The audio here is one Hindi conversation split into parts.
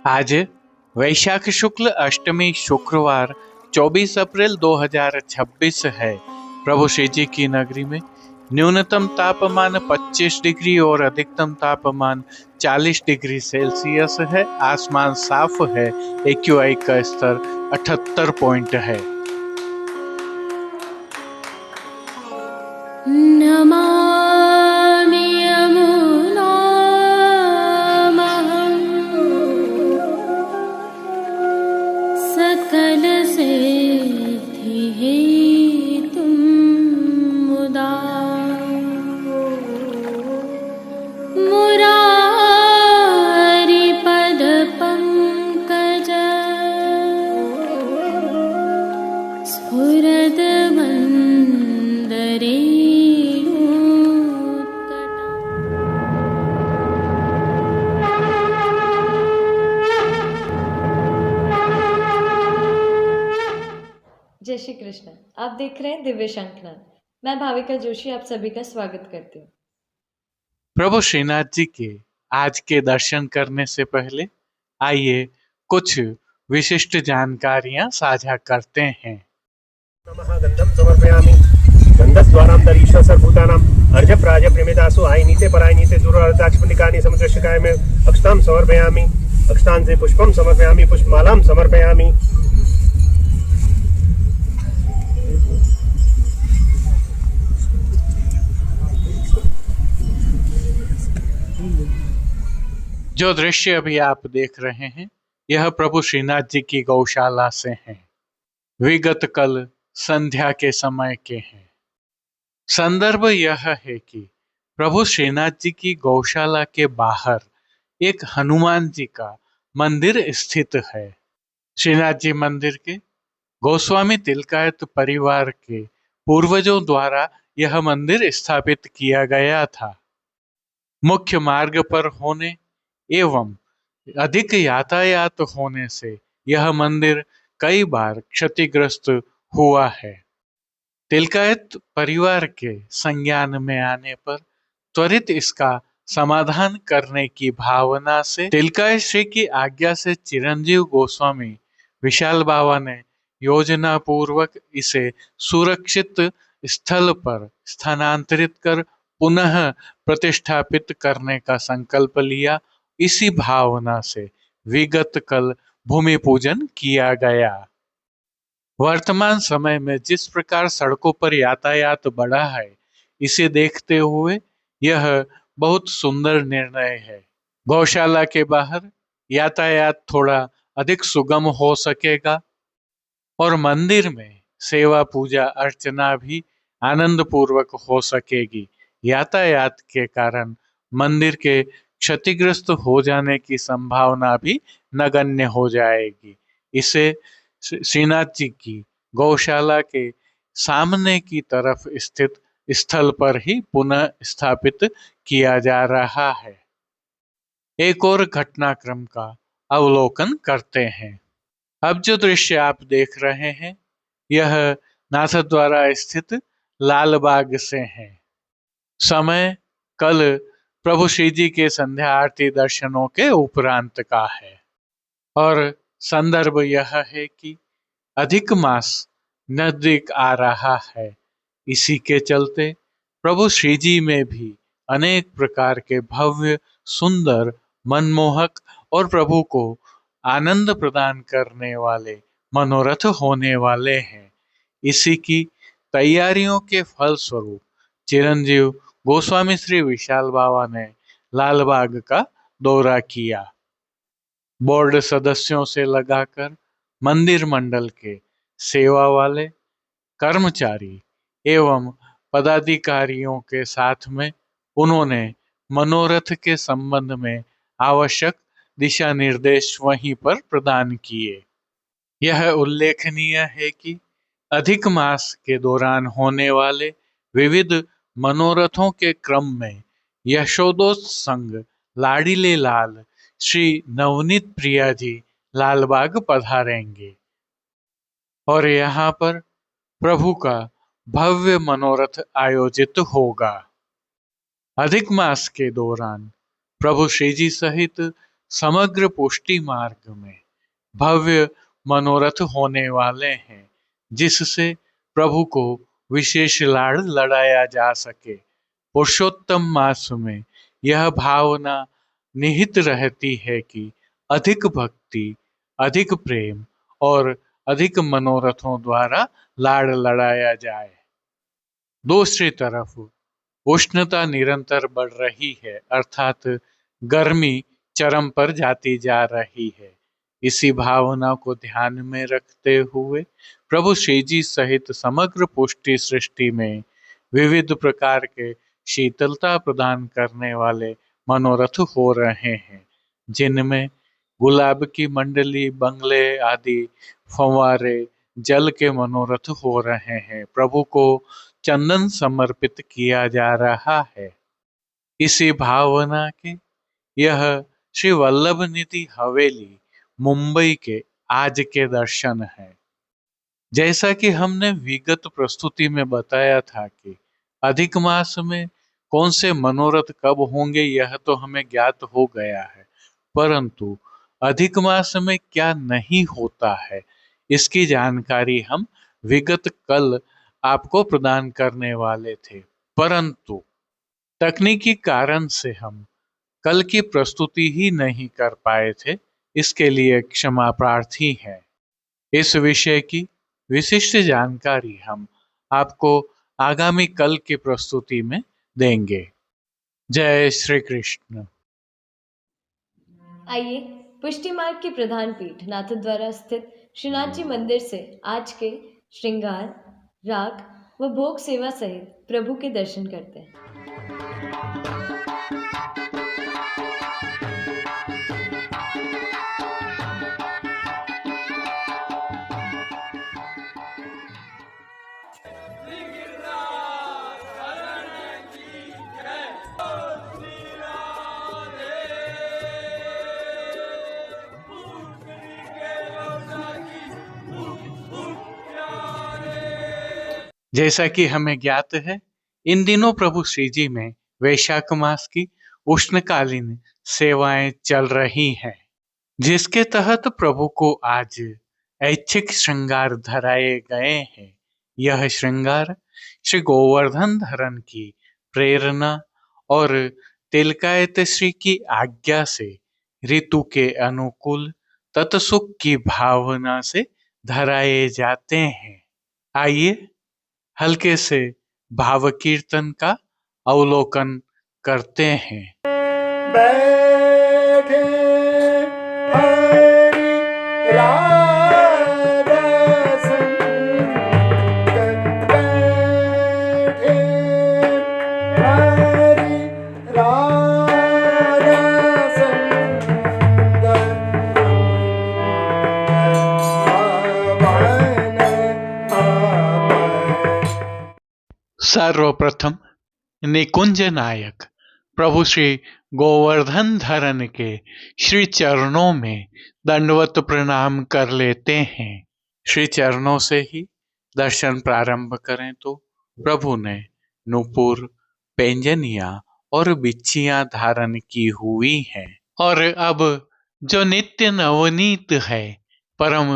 आज वैशाख शुक्ल अष्टमी शुक्रवार 24 अप्रैल 2026 है। प्रभु श्री जी की नगरी में न्यूनतम तापमान 25 डिग्री और अधिकतम तापमान 40 डिग्री सेल्सियस है। आसमान साफ है। AQI का स्तर 78 पॉइंट है। नमामि यमुनामहं सकलसिद्धिहेतुं मुदा मुरारिपदपङ्कज स्फुरद्वन्दरे जय श्री कृष्ण। आप देख रहे हैं दिव्य शंखनाद। मैं भाविका जोशी आप सभी का स्वागत करती हूँ। प्रभु श्रीनाथ जी के आज के दर्शन करने से पहले आइए कुछ विशिष्ट जानकारियां साझा करते हैं। नमः गन्धं समर्पयामि। गन्धद्वारान्तरीक्ष सर्वभूतानाम् अर्घ्यप्राजप्रेमिदासु आयनीते परायनीते दूरदाक्षिणिकानि समुद्रशिखाय में अक्षतां समर्पयामि। अक्षतां से पुष्पं समर्पयामि। पुष्पमालां समर्पयामि। जो दृश्य अभी आप देख रहे हैं यह प्रभु श्रीनाथ जी की गौशाला से हैं। विगत कल संध्या के समय के हैं। संदर्भ यह है कि प्रभु श्रीनाथ जी की गौशाला के बाहर एक हनुमान जी का मंदिर स्थित है। श्रीनाथ जी मंदिर के गोस्वामी तिलकायत परिवार के पूर्वजों द्वारा यह मंदिर स्थापित किया गया था। मुख्य मार्ग पर होने एवं अधिक यातायात होने से यह मंदिर कई बार क्षतिग्रस्त हुआ है। तिलकायत परिवार के संज्ञान में आने पर त्वरित इसका समाधान करने की भावना से तिलकायत श्री की आज्ञा से चिरंजीव गोस्वामी विशाल बाबा ने योजना पूर्वक इसे सुरक्षित स्थल पर स्थानांतरित कर पुनः प्रतिष्ठापित करने का संकल्प लिया। इसी भावना से विगत कल भूमि पूजन किया गया। वर्तमान समय में जिस प्रकार सड़कों पर यातायात बढ़ा है, इसे देखते हुए यह बहुत सुंदर निर्णय है। गौशाला के बाहर यातायात थोड़ा अधिक सुगम हो सकेगा और मंदिर में सेवा पूजा अर्चना भी आनंद पूर्वक हो सकेगी। यातायात के कारण मंदिर के क्षतिग्रस्त हो जाने की संभावना भी नगण्य हो जाएगी। इसे श्रीनाथ जी की गौशाला के सामने की तरफ स्थित स्थल पर ही पुनः स्थापित किया जा रहा है। एक और घटनाक्रम का अवलोकन करते हैं। अब जो दृश्य आप देख रहे हैं यह नाथद्वारा स्थित लालबाग से है। समय कल प्रभु श्री जी के संध्या आरती दर्शनों के उपरांत का है और संदर्भ यह है कि अधिक मास नजदीक आ रहा है। इसी के चलते प्रभु श्री जी में भी अनेक प्रकार के भव्य, सुंदर, मनमोहक और प्रभु को आनंद प्रदान करने वाले मनोरथ होने वाले हैं। इसी की तैयारियों के फलस्वरूप चिरंजीव गोस्वामी श्री विशाल बाबा ने लालबाग का दौरा किया। बोर्ड सदस्यों से लगाकर मंदिर मंडल के सेवा वाले कर्मचारी एवं पदाधिकारियों के साथ में उन्होंने मनोरथ के संबंध में आवश्यक दिशा निर्देश वहीं पर प्रदान किए। यह उल्लेखनीय है कि अधिक मास के दौरान होने वाले विविध मनोरथों के क्रम में यशोदोत्सव संघ लाडीले लाल श्री नवनीत प्रिया जी लालबाग पधारेंगे और यहाँ पर प्रभु का भव्य मनोरथ आयोजित होगा। अधिक मास के दौरान प्रभु श्री जी सहित समग्र पुष्टि मार्ग में भव्य मनोरथ होने वाले हैं, जिससे प्रभु को विशेष लाड़ लड़ाया जा सके। पुरुषोत्तम मास में यह भावना निहित रहती है कि अधिक भक्ति, अधिक प्रेम और अधिक मनोरथों द्वारा लाड़ लड़ाया जाए। दूसरी तरफ उष्णता निरंतर बढ़ रही है, अर्थात गर्मी चरम पर जाती जा रही है। इसी भावना को ध्यान में रखते हुए प्रभु श्री जी सहित समग्र पुष्टि सृष्टि में विविध प्रकार के शीतलता प्रदान करने वाले मनोरथ हो रहे हैं, जिनमें गुलाब की मंडली, बंगले आदि, फंवारे, जल के मनोरथ हो रहे हैं। प्रभु को चंदन समर्पित किया जा रहा है। इसी भावना के यह श्री वल्लभ निधि हवेली मुंबई के आज के दर्शन है। जैसा कि हमने विगत प्रस्तुति में बताया था कि अधिक मास में कौन से मनोरथ कब होंगे यह तो हमें ज्ञात हो गया है, परंतु अधिक मास में क्या नहीं होता है इसकी जानकारी हम विगत कल आपको प्रदान करने वाले थे, परंतु तकनीकी कारण से हम कल की प्रस्तुति ही नहीं कर पाए थे। इसके लिए क्षमा प्रार्थी हैं। इस विषय की विशिष्ट जानकारी हम आपको आगामी कल की प्रस्तुति में देंगे। जय श्री कृष्ण। आइए पुष्टि मार्ग की प्रधान पीठ नाथद्वारा स्थित श्रीनाथ जी मंदिर से आज के श्रृंगार, राग व भोग सेवा सहित प्रभु के दर्शन करते हैं। जैसा कि हमें ज्ञात है, इन दिनों प्रभु श्री जी में वैशाख मास की उष्णकालीन सेवाएं चल रही हैं, जिसके तहत प्रभु को आज ऐच्छिक श्रृंगार धराए गए हैं। यह श्रृंगार श्री गोवर्धन धरन की प्रेरणा और तिलकायत श्री की आज्ञा से ऋतु के अनुकूल तत्सुख की भावना से धराए जाते हैं। आइए हल्के से भाव कीर्तन का अवलोकन करते हैं। बैठे हरि राधा संग, बैठे हरि राधा संग, पावन आपन। सर्वप्रथम निकुंज नायक प्रभु श्री गोवर्धन धरन के श्री चरणों में दंडवत प्रणाम कर लेते हैं। श्री चरणों से ही दर्शन प्रारंभ करें तो प्रभु ने नूपुर, पैंजनिया और बिच्छियां धारण की हुई हैं और अब जो नित्य नवनीत है, परम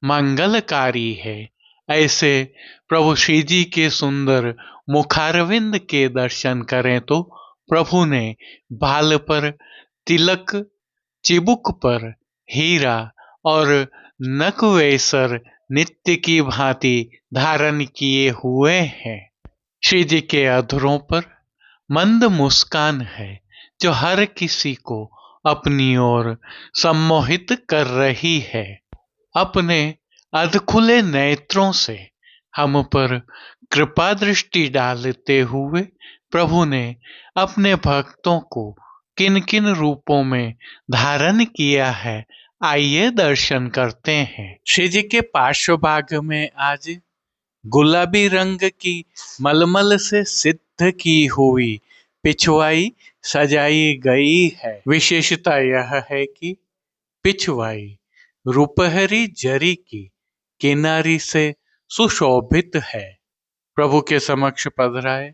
मंगलकारी है, ऐसे प्रभु श्री जी के सुंदर मुखारविंद के दर्शन करें तो प्रभु ने बाल पर तिलक, चिबुक पर हीरा और नकवेसर नित्य की भांति धारण किए हुए हैं। श्री जी के अधरों पर मंद मुस्कान है जो हर किसी को अपनी ओर सम्मोहित कर रही है। अपने अधखुले नेत्रों से हम पर कृपा दृष्टि डालते हुए प्रभु ने अपने भक्तों को किन किन रूपों में धारण किया है, आइए दर्शन करते हैं। श्री जी के पार्श्व भाग में आज गुलाबी रंग की मलमल से सिद्ध की हुई पिछवाई सजाई गई है। विशेषता यह है कि पिछवाई रुपहरी जरी की किनारी से सुशोभित है। प्रभु के समक्ष पधराए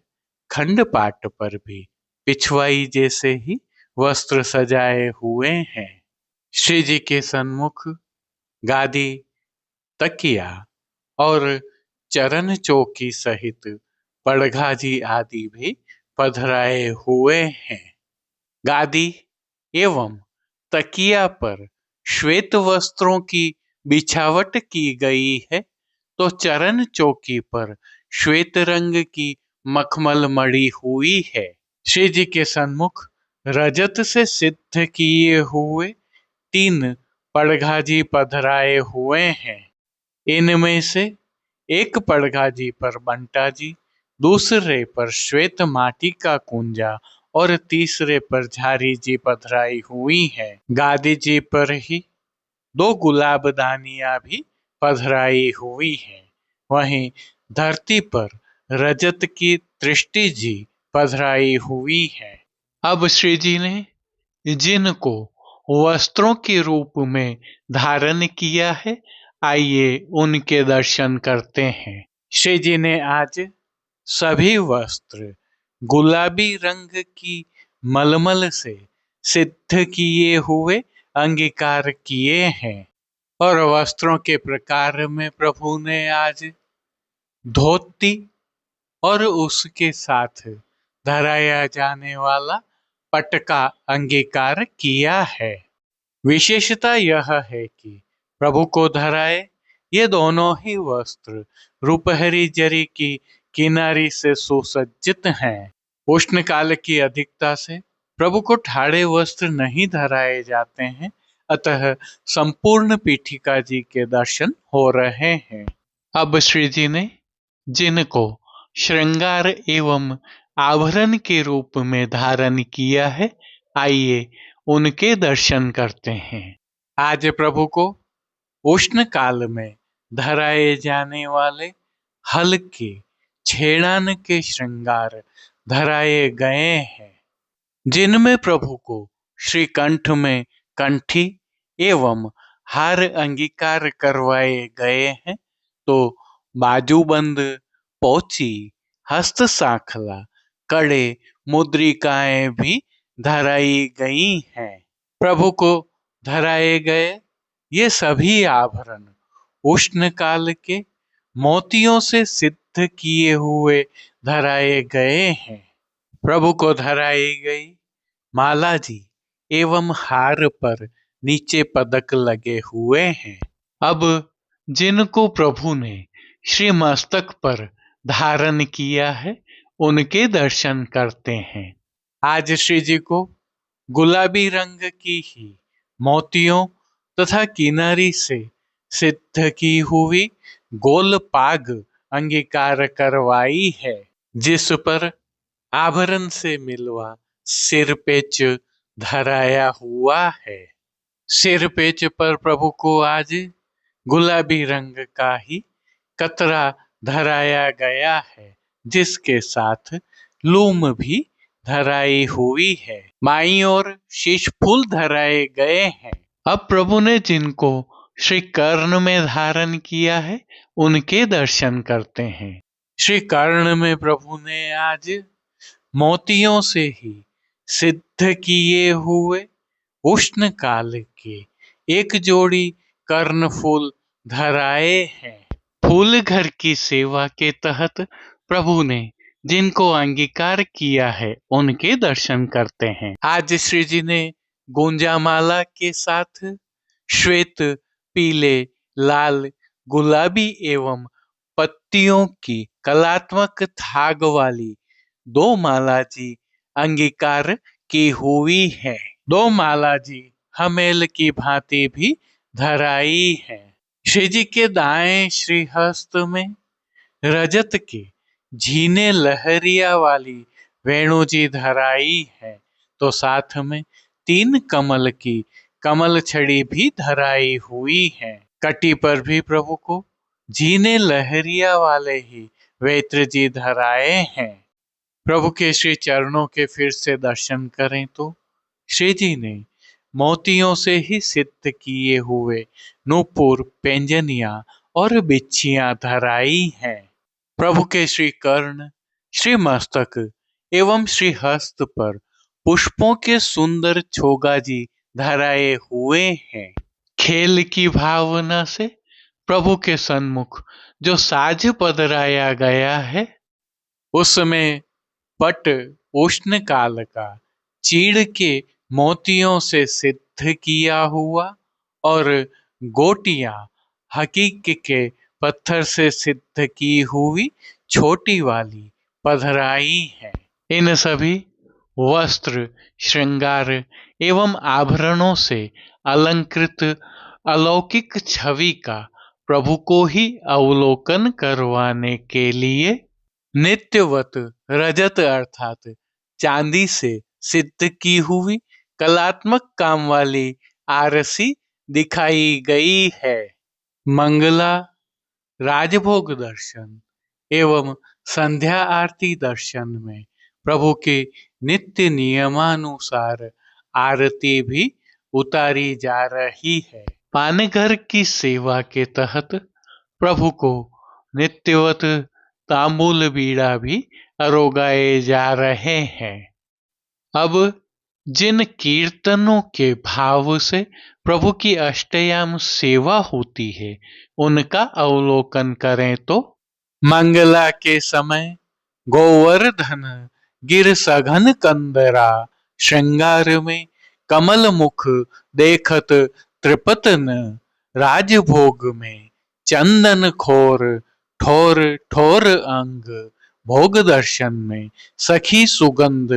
खंडपाट पर भी पिछवाई जैसे ही वस्त्र सजाए हुए हैं। श्री जी के सन्मुख गादी, तकिया और चरण चौकी सहित पड़घाजी आदि भी पधराए हुए हैं। गादी एवं तकिया पर श्वेत वस्त्रों की बिछावट की गई है, तो चरण चौकी पर श्वेत रंग की मखमल मड़ी हुई है। श्री जी के सन्मुख रजत से सिद्ध किए हुए 3 पड़घाजी पधराए हुए हैं। इनमें से एक पड़घाजी पर बंटा जी, दूसरे पर श्वेत माटी का कुंजा और तीसरे पर झारी जी पधराई हुई है। गादी जी पर ही 2 गुलाबदानियां भी पधराई हुई है। वहीं धरती पर रजत की दृष्टि जी पधराई हुई है। अब श्री जी ने जिनको वस्त्रों के रूप में धारण किया है, आइए उनके दर्शन करते हैं। श्री जी ने आज सभी वस्त्र गुलाबी रंग की मलमल से सिद्ध किए हुए अंगीकार किए हैं और वस्त्रों के प्रकार में प्रभु ने आज धोती और उसके साथ धराया जाने वाला पटका अंगीकार किया है। विशेषता यह है कि प्रभु को धराए ये दोनों ही वस्त्र रुपहरी जरी की किनारी से सुसज्जित हैं। उष्ण काल की अधिकता से प्रभु को ठाड़े वस्त्र नहीं धराए जाते हैं, अतः संपूर्ण पीठिका जी के दर्शन हो रहे हैं। अब श्री जी ने जिनको श्रृंगार एवं आभरण के रूप में धारण किया है, आइए उनके दर्शन करते हैं। आज प्रभु को उष्ण काल में धराए जाने वाले हल्के छेड़ान के श्रृंगार धराए गए हैं, जिनमें प्रभु को श्री कंठ में कंठी एवं हार अंगीकार करवाए गए हैं, तो बाजूबंद, पोची, हस्त सांखला, कड़े, मुद्रिकाएं भी धराई गई हैं। प्रभु को धराए गए ये सभी आभरण उष्ण काल के मोतियों से सिद्ध किए हुए धराए गए हैं। प्रभु को धराई गई माला जी एवं हार पर नीचे पदक लगे हुए हैं। अब जिनको प्रभु ने श्री मस्तक पर धारण किया है, उनके दर्शन करते हैं। आज श्री जी को गुलाबी रंग की ही मोतियों तथा किनारी से सिद्ध की हुई गोल पाग अंगीकार करवाई है, जिस पर आभरण से मिलवा सिरपेच धराया हुआ है। सिरपेच पर प्रभु को आज गुलाबी रंग का ही कतरा धराया गया है, जिसके साथ लूम भी धराई हुई है। बाईं ओर शीश फूल धराए गए हैं। अब प्रभु ने जिनको श्री कर्ण में धारण किया है, उनके दर्शन करते हैं। श्री कर्ण में प्रभु ने आज मोतियों से ही सिद्ध किए हुए उष्ण काल के एक जोड़ी कर्ण फूल धराए हैं। फूल घर की सेवा के तहत प्रभु ने जिनको अंगीकार किया है, उनके दर्शन करते हैं। आज श्री जी ने गुंजामाला के साथ श्वेत, पीले, लाल, गुलाबी एवं पत्तियों की कलात्मक थाग वाली 2 माला जी अंगीकार की हुई है। 2 माला जी हमेल की भांति भी धराई है। श्री जी के दाएं श्रीहस्त में रजत के झीने लहरिया वाली वेणु जी धराई है, तो साथ में 3 कमल की कमल छड़ी भी धराई हुई है। कटी पर भी प्रभु को झीने लहरिया वाले ही वेत्र जी धराए हैं। प्रभु के श्री चरणों के फिर से दर्शन करें तो श्री जी ने मोतियों से ही सिद्ध किए हुए नूपुर, पेंजनिया और बिच्छियां धराई हैं। प्रभु के श्री कर्ण, श्री मस्तक एवं श्री हस्त पर पुष्पों के सुंदर छोगा जी धराए हुए हैं। खेल की भावना से प्रभु के सन्मुख जो साज पधराया गया है, उसमें पट उष्ण काल का चीड़ के मोतियों से सिद्ध किया हुआ और गोटियां हकीक के पत्थर से सिद्ध की हुई छोटी वाली पधराई है। इन सभी वस्त्र, श्रृंगार एवं आभरणों से अलंकृत अलौकिक छवि का प्रभु को ही अवलोकन करवाने के लिए नित्यवत रजत अर्थात चांदी से सिद्ध की हुई कलात्मक काम वाली आरसी दिखाई गई है। मंगला, राजभोग दर्शन एवं संध्या आरती दर्शन में प्रभु के नित्य नियमानुसार आरती भी उतारी जा रही है। पानघर की सेवा के तहत प्रभु को नित्यवत तांबूल बीड़ा भी अरोगाए जा रहे हैं। अब जिन कीर्तनों के भाव से प्रभु की अष्टयाम सेवा होती है, उनका अवलोकन करें तो मंगला के समय गोवर्धन गिर सघन कंदरा श्रृंगार में कमल मुख देखत त्रिपतन राजभोग में चंदन खोर ठोर ठोर अंग भोग दर्शन में सखी सुगंध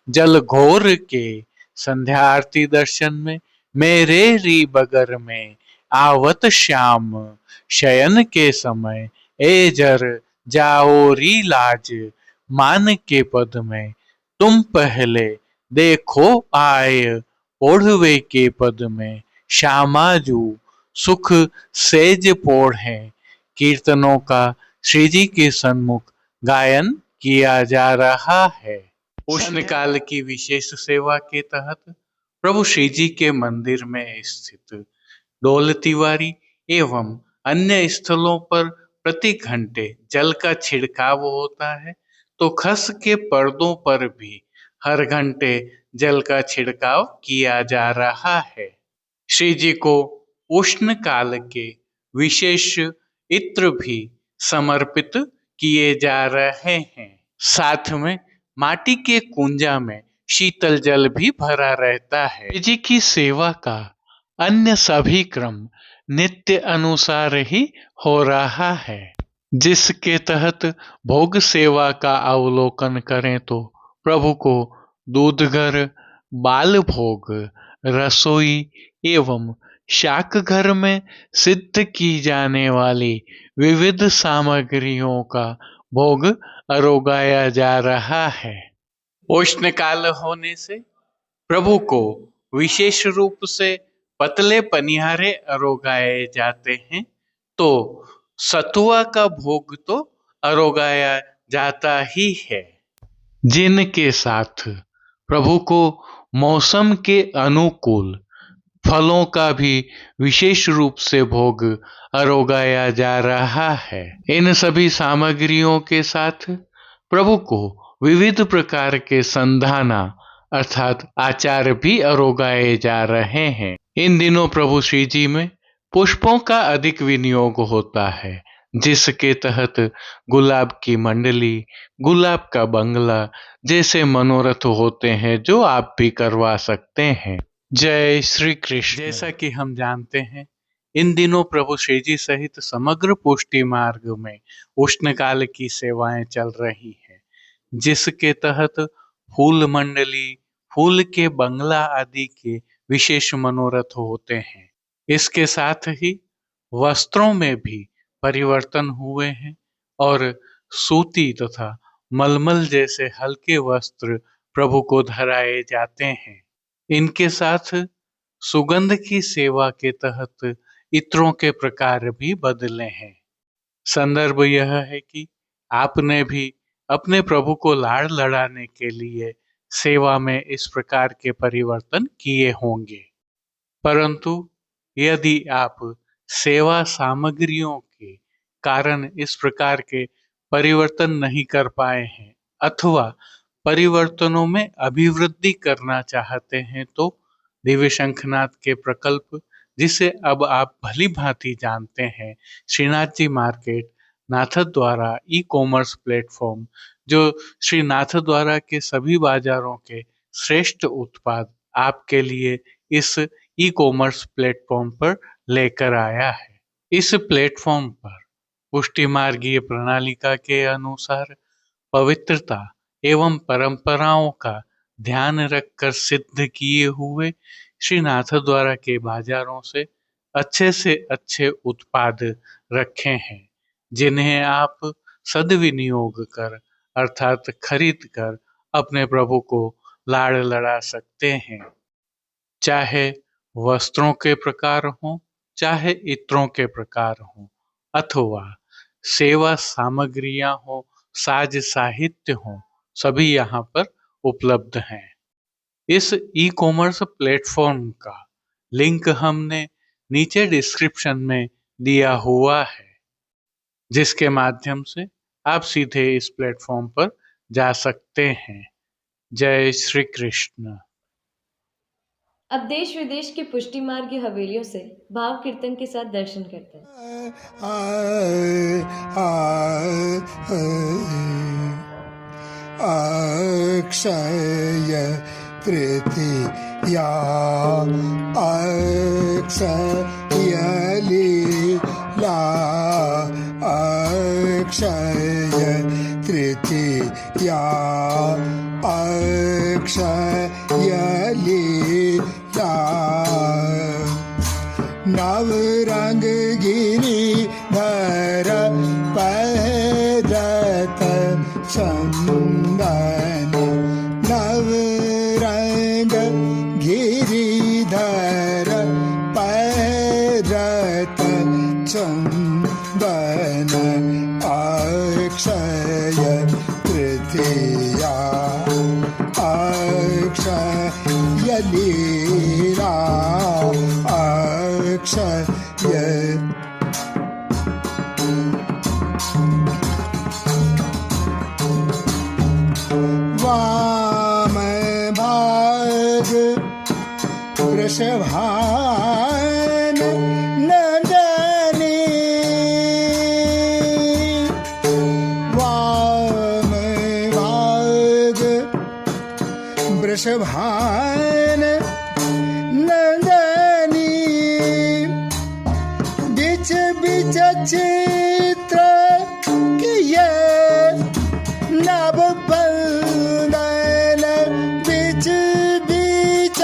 जल घोर के संध्या आरती दर्शन में मेरे री बगर में आवत श्याम शयन के समय ए जर जाओ री लाज मान के पद में तुम पहले देखो आय ओढ़वे के पद में श्यामाजू सुख सेज पोढ़े। कीर्तनों का श्री जी के सन्मुख गायन किया जा रहा है। उष्ण काल की विशेष सेवा के तहत प्रभु श्री जी के मंदिर में स्थित डोल तिवारी एवं अन्य स्थलों पर प्रति घंटे जल का छिड़काव होता है, तो खस के पर्दों पर भी हर घंटे जल का छिड़काव किया जा रहा है। श्री जी को उष्ण काल के विशेष इत्र भी समर्पित किए जा रहे हैं। साथ में माटी के कुंजा में शीतल जल भी भरा रहता है। श्री जी की सेवा का अन्य सभी क्रम नित्य अनुसार ही हो रहा है, जिसके तहत भोग सेवा का अवलोकन करें तो प्रभु को दूधघर, बाल भोग, रसोई एवं शाक घर में सिद्ध की जाने वाली विविध सामग्रियों का भोग अरोगाया जा रहा है। उष्ण काल होने से प्रभु को विशेष रूप से पतले पनिहारे अरोगाए जाते हैं, तो सतुआ का भोग तो अरोगाया जाता ही है, जिनके साथ प्रभु को मौसम के अनुकूल फलों का भी विशेष रूप से भोग अरोगाया जा रहा है। इन सभी सामग्रियों के साथ प्रभु को विविध प्रकार के संधाना अर्थात आचार भी अरोगाए जा रहे हैं। इन दिनों प्रभु श्री जी में पुष्पों का अधिक विनियोग होता है, जिसके तहत गुलाब की मंडली, गुलाब का बंगला जैसे मनोरथ होते हैं, जो आप भी करवा सकते हैं। जय श्री कृष्ण। जैसा कि हम जानते हैं, इन दिनों प्रभु श्री जी सहित समग्र पुष्टि मार्ग में उष्णकाल की सेवाएं चल रही हैं, जिसके तहत फूल मंडली, फूल के बंगला आदि के विशेष मनोरथ होते हैं। इसके साथ ही वस्त्रों में भी परिवर्तन हुए हैं और सूती तथा मलमल जैसे हल्के वस्त्र प्रभु को धराए जाते हैं। इनके साथ सुगंध की सेवा के तहत इत्रों के प्रकार भी बदले हैं। संदर्भ यह है कि आपने भी अपने प्रभु को लाड़ लड़ाने के लिए सेवा में इस प्रकार के परिवर्तन किए होंगे, परंतु यदि आप सेवा सामग्रियों के कारण इस प्रकार के परिवर्तन नहीं कर पाए हैं अथवा परिवर्तनों में अभिवृद्धि करना चाहते हैं, तो दिव्य शंखनाद के प्रकल्प, जिसे अब आप भली भांति जानते हैं, Shrinath ji market Nathdwara e commerce platform, जो श्री नाथद्वारा के सभी बाजारों के श्रेष्ठ उत्पाद आपके लिए इस ई कॉमर्स प्लेटफॉर्म पर लेकर आया है। इस प्लेटफॉर्म पर पुष्टि मार्गीय प्रणालिका के अनुसार पवित्रता एवं परंपराओं का ध्यान रखकर सिद्ध किए हुए श्री नाथद्वारा के बाजारों से अच्छे उत्पाद रखे हैं, जिन्हें आप सदविनियोग कर अर्थात खरीद कर अपने प्रभु को लाड़ लड़ा सकते हैं। चाहे वस्त्रों के प्रकार हों, चाहे इत्रों के प्रकार हों, अथवा सेवा सामग्रियां हो, साज साहित्य हो, सभी यहाँ पर उपलब्ध हैं। इस ई कॉमर्स प्लेटफॉर्म का लिंक हमने नीचे डिस्क्रिप्शन में दिया हुआ है, जिसके माध्यम से आप सीधे इस प्लेटफॉर्म पर जा सकते हैं। जय श्री कृष्ण। अब देश विदेश की पुष्टि मार्ग की हवेलियों से भाव कीर्तन के साथ दर्शन करते हैं। अक्षय तृतीया अक्षय लीला अक्षय तृतीया अक्षय लीला नवरंग गिरिधर पैदत चंदन नवरंग गिरिधर पैदत चंदन अक्षय तृतीया अक्षय लीला अक्षय वाम भाग वृषभान नंदनी वाम भाग वृषभान नंदनी बिच बिच चित्र किए नव बंदन बिच बिच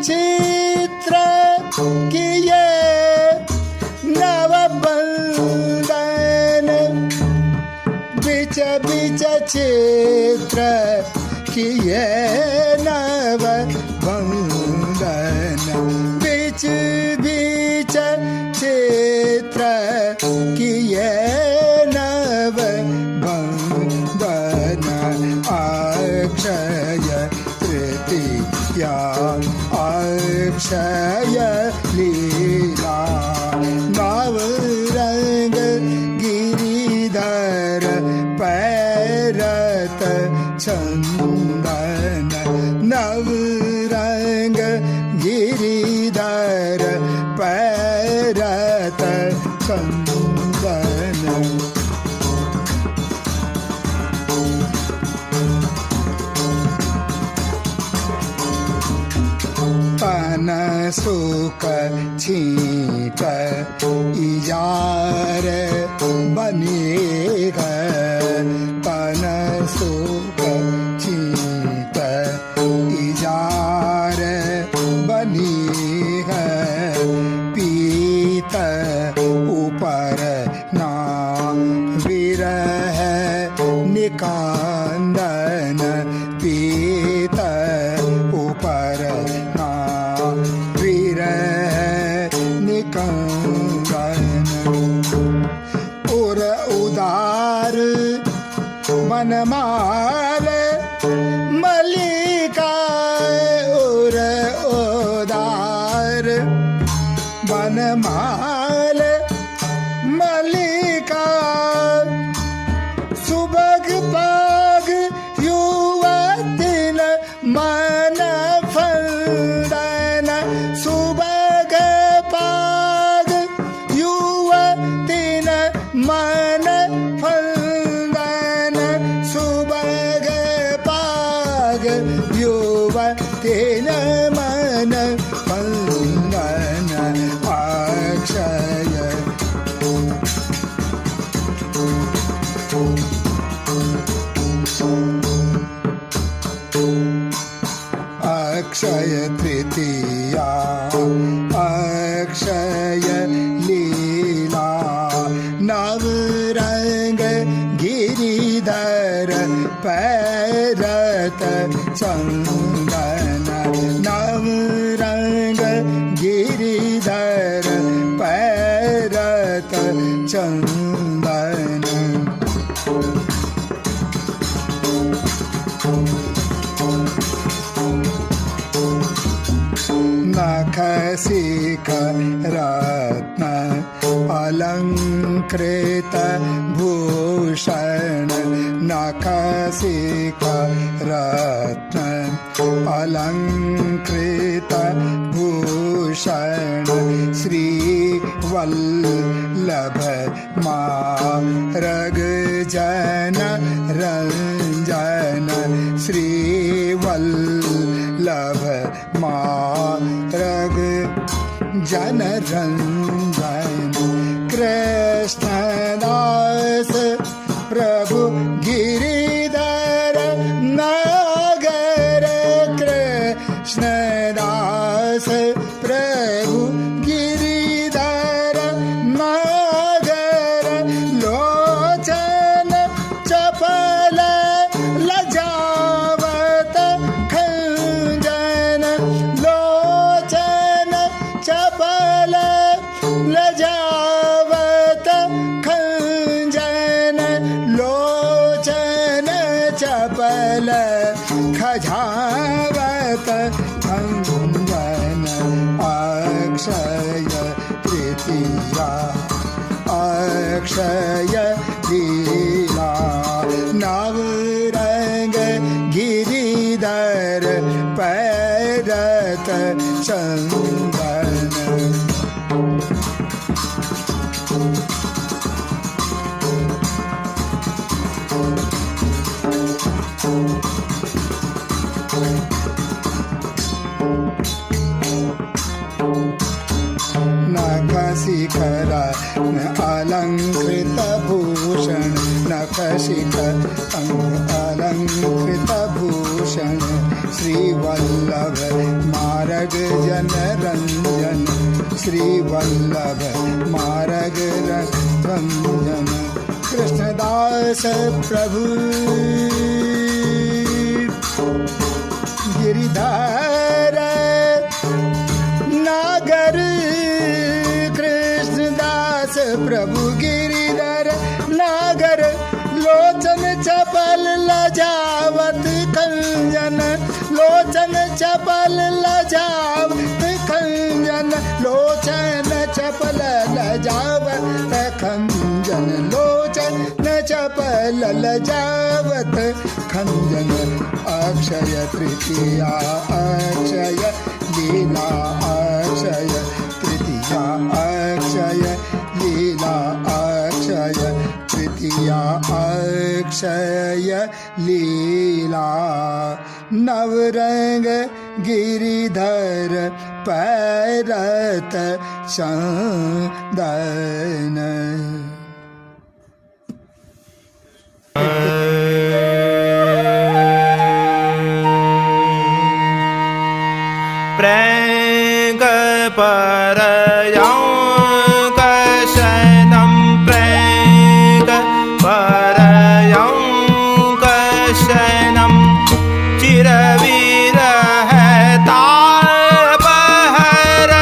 चित्र किए नव बंदन बिच बिच चित्र किए नव बंदन बिच बिच चित्र किए नव बंदन अक्षय तृतीया अक्षय लीला नवरंग गिरिधर पैरत चंदन नवरंग गिरिधर पैरत चंदन तन सुख छींट इजार बनेगा तन सुख छींट इजार बनेगा पीत ऊपर ना विरह निकांदन पीत ऊपर ना विरह निकांदन और उदार मनमाल मलिका और उदार मनमाल मलिका सुबग पाग युवतिन मन फंदन चंदन नव रंग गिरिधर पैरत चंदन नख शिख रत्न अलंकृत भूषण नख शिख रत्न अलंकृत भूषण श्री वल्लभ मारग जन रंजन श्री वल्लभ मारग जन रंजन कृष्णदास प्रभु गिरिधर नगर कृष्णदास प्रभु गिरिधर नगर लोचन चपल लजावत खंजन लोचन चपल लजावत खंजन लोचन चपल खजावत खंजन अक्षय तृतीया अक्षय लीला नव रंग गिरिधर पैरत चंदन नख शिखर अलंकृत भूषण नख शिखर अलंकृत भूषण श्री वल्लभ मारग जन रंजन श्री वल्लभ मारग रंजन कृष्णदास प्रभु गिरिधर नागर कृष्णदास प्रभु गिरिधर नागर लोचन चपल लजावत खंजन लोचन चपल लजावत खंजन लोचन चपल लजावत खंजन लोचन चपल लजावत खंजन अक्षय तृतीया अक्षय लीला अक्षय तृतीया अक्षय लीला अक्षय तृतीया अक्षय लीला नवरंग गिरिधर पैरत चंदन प्रेंग परयं कशनं प्रेंग परयं कशनं चिरविरह तापहर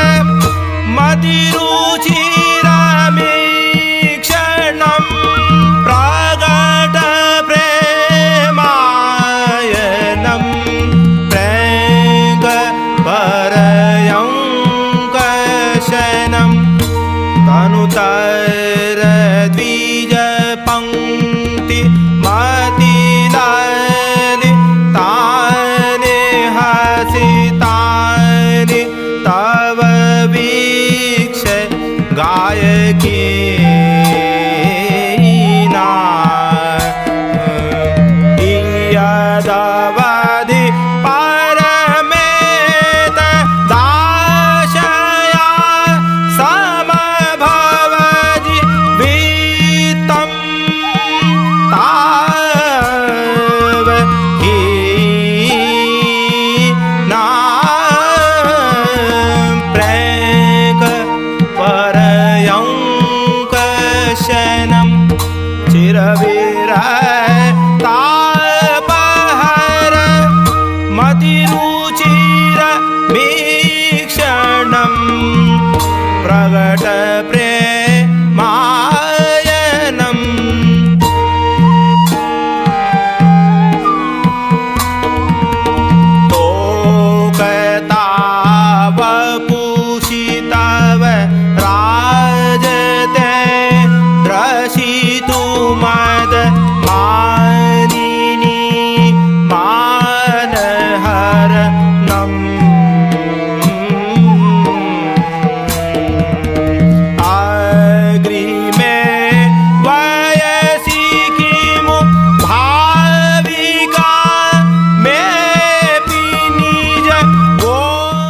मतिरुचिरमीक्षणं प्रगट प्रेमायनं प्रेंग परयं कशनं तनुतर द्विज पंक्ति मतिलालि तानि हसितानि तव वीक्ष गायकी यदवधि परमेत दाशया समभवजि वित्तं ताव हीना प्रेंग परयं कशनं चिर प्रेमायणम् तोकतावपुषितव राजते द्रशितु मद मानिनी मानहरणम् अग्रिमे वयसि किमु भाविका मेऽपि निज गो।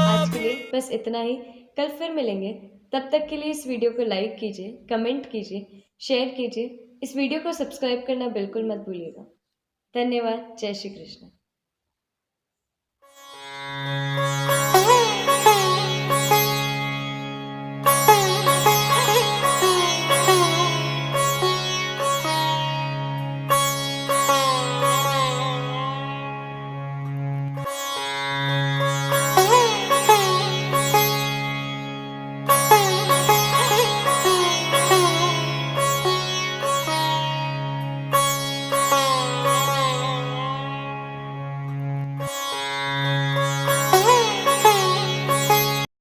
आज के लिए बस इतना ही। कल फिर मिलेंगे। तब तक के लिए इस वीडियो को लाइक कीजिए, कमेंट कीजिए, शेयर कीजिए। इस वीडियो को सब्सक्राइब करना बिल्कुल मत भूलिएगा। धन्यवाद। जय श्री कृष्ण।